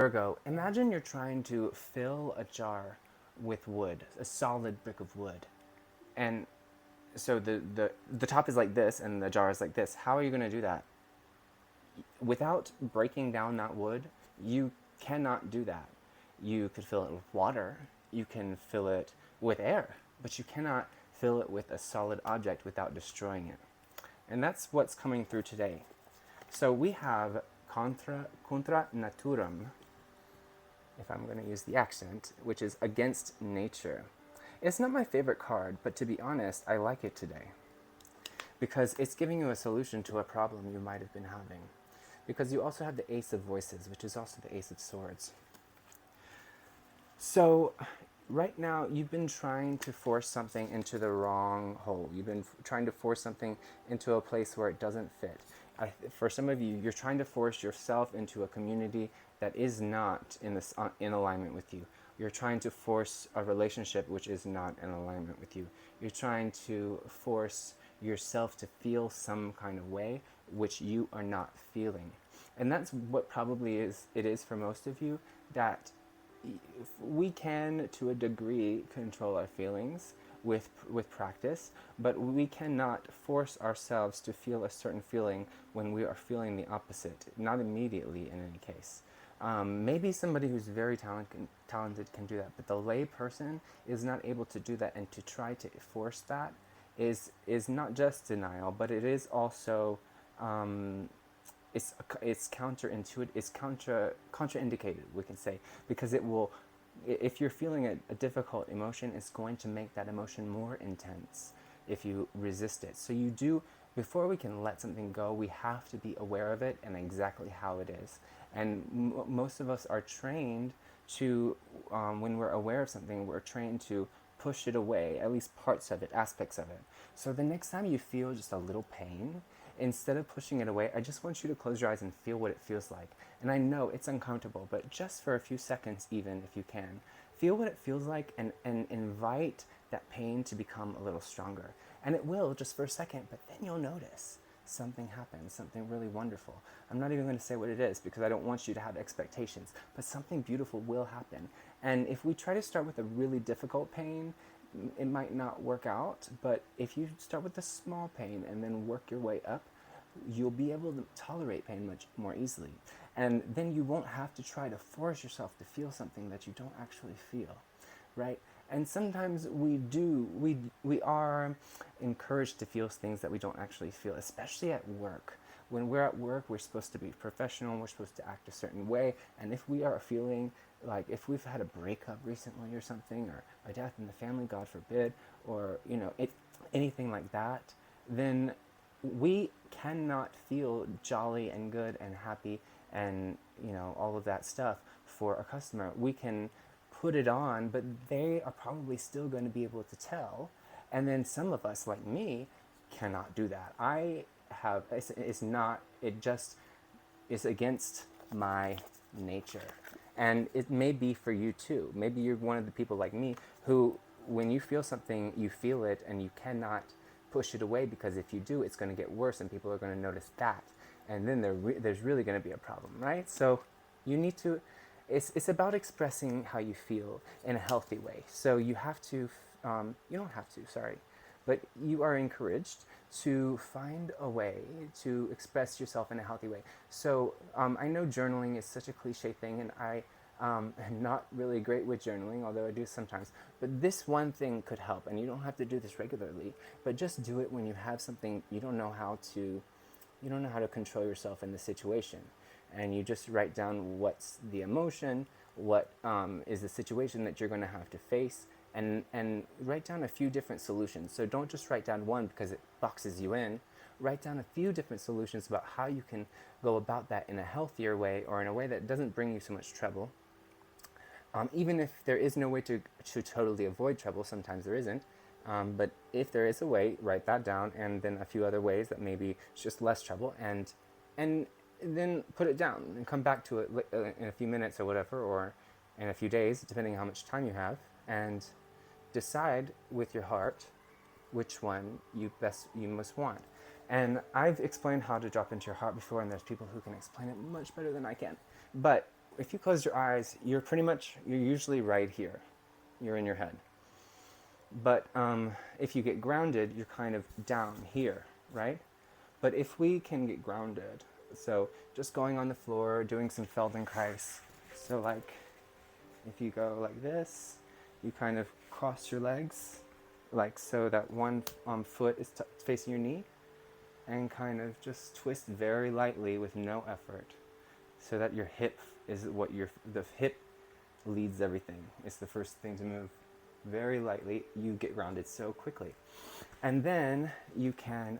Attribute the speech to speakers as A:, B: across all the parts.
A: Virgo, imagine you're trying to fill a jar with wood, a solid brick of wood. And so the top is like this and the jar is like this. How are you going to do that? Without breaking down that wood, you cannot do that. You could fill it with water, you can fill it with air, but you cannot fill it with a solid object without destroying it. And that's what's coming through today. So we have contra naturam, if I'm going to use the accent, which is against nature. It's not my favorite card, but to be honest, I like it today because it's giving you a solution to a problem you might have been having. Because you also have the Ace of Voices, which is also the Ace of Swords. So right now, you've been trying to force something into the wrong hole. You've been trying to force something into a place where it doesn't fit. For some of you, you're trying to force yourself into a community that is not in alignment with you. You're trying to force a relationship which is not in alignment with you. You're trying to force yourself to feel some kind of way which you are not feeling. And that's what probably it is for most of you, that we can, to a degree, control our feelings with practice, but we cannot force ourselves to feel a certain feeling when we are feeling the opposite, not immediately in any case. Maybe somebody who's very talented can do that, but the lay person is not able to do that, and to try to force that is not just denial, but it is also it's counterintuitive, it's contraindicated, we can say, because it will, if you're feeling a difficult emotion, it's going to make that emotion more intense if you resist it. So you do, before we can let something go, we have to be aware of it and exactly how it is. And most of us are trained to, when we're aware of something, we're trained to push it away, at least parts of it, aspects of it. So the next time you feel just a little pain, instead of pushing it away, I just want you to close your eyes and feel what it feels like. And I know it's uncomfortable, but just for a few seconds, even if you can, feel what it feels like, and invite that pain to become a little stronger. And it will, just for a second, but then you'll notice something happens, something really wonderful. I'm not even going to say what it is because I don't want you to have expectations, but something beautiful will happen. And if we try to start with a really difficult pain, it might not work out, but if you start with a small pain and then work your way up, you'll be able to tolerate pain much more easily. And then you won't have to try to force yourself to feel something that you don't actually feel, right? And sometimes we are encouraged to feel things that we don't actually feel, especially at work. When we're at work, we're supposed to be professional, we're supposed to act a certain way, and if we are feeling like, if we've had a breakup recently or something, or a death in the family, God forbid, or anything like that, then we cannot feel jolly and good and happy and all of that stuff for a customer. We can put it on, but they are probably still going to be able to tell. And then some of us, like me, cannot do that. It's against my nature. And it may be for you too. Maybe you're one of the people like me who, when you feel something, you feel it and you cannot push it away, because if you do, it's going to get worse and people are going to notice that. And then there's really going to be a problem, right? So you need to, it's about expressing how you feel in a healthy way. So you have to, you don't have to, sorry, but you are encouraged to find a way to express yourself in a healthy way. So I know journaling is such a cliche thing, and I am not really great with journaling, although I do sometimes. But this one thing could help, and you don't have to do this regularly, but just do it when you have something you don't know how to control yourself in the situation. And you just write down what's the emotion, what is the situation that you're going to have to face, and write down a few different solutions. So don't just write down one because it boxes you in. Write down a few different solutions about how you can go about that in a healthier way, or in a way that doesn't bring you so much trouble. Even if there is no way to totally avoid trouble, sometimes there isn't. But if there is a way, write that down, and then a few other ways that maybe it's just less trouble, and then put it down and come back to it in a few minutes or whatever, or in a few days, depending on how much time you have, and decide with your heart which one you most want. And I've explained how to drop into your heart before, and there's people who can explain it much better than I can. But if you close your eyes, you're usually right here. You're in your head. But if you get grounded, you're kind of down here, right? But if we can get grounded, so just going on the floor, doing some Feldenkrais. So like, if you go like this, you kind of cross your legs, like so that one foot is facing your knee, and kind of just twist very lightly with no effort, so that your hip is the hip leads everything. It's the first thing to move. Very lightly, you get grounded so quickly. And then you can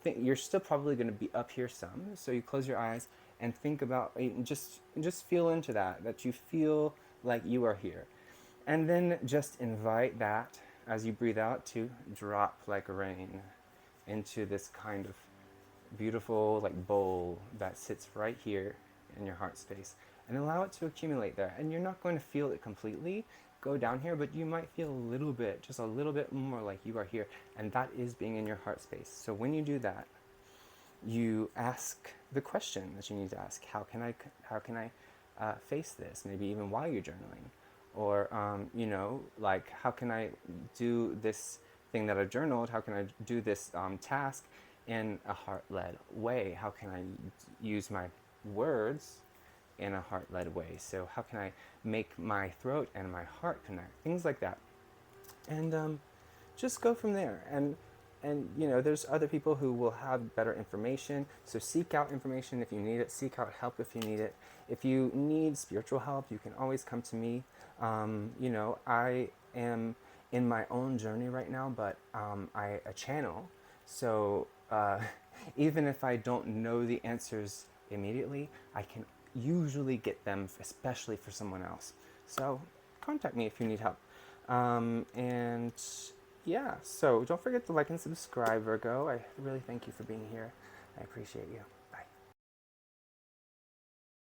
A: think, you're still probably going to be up here some, so you close your eyes and think about, just feel into that you feel like you are here. And then just invite that, as you breathe out, to drop like rain into this kind of beautiful like bowl that sits right here in your heart space, and allow it to accumulate there. And you're not going to feel it completely go down here, but you might feel a little bit, just a little bit more like you are here, and that is being in your heart space. So when you do that, you ask the question that you need to ask: how can I face this? Maybe even while you're journaling, or like, how can I do this thing that I've journaled? How can I do this task in a heart-led way? How can I use my words in a heart-led way? So how can I make my throat and my heart connect? Things like that. And just go from there. And there's other people who will have better information. So seek out information if you need it. Seek out help if you need it. If you need spiritual help, you can always come to me. I am in my own journey right now, but I channel. So even if I don't know the answers immediately, I can usually get them, especially for someone else. So contact me if you need help. And yeah, so don't forget to like and subscribe, Virgo. I really thank you for being here. I appreciate you.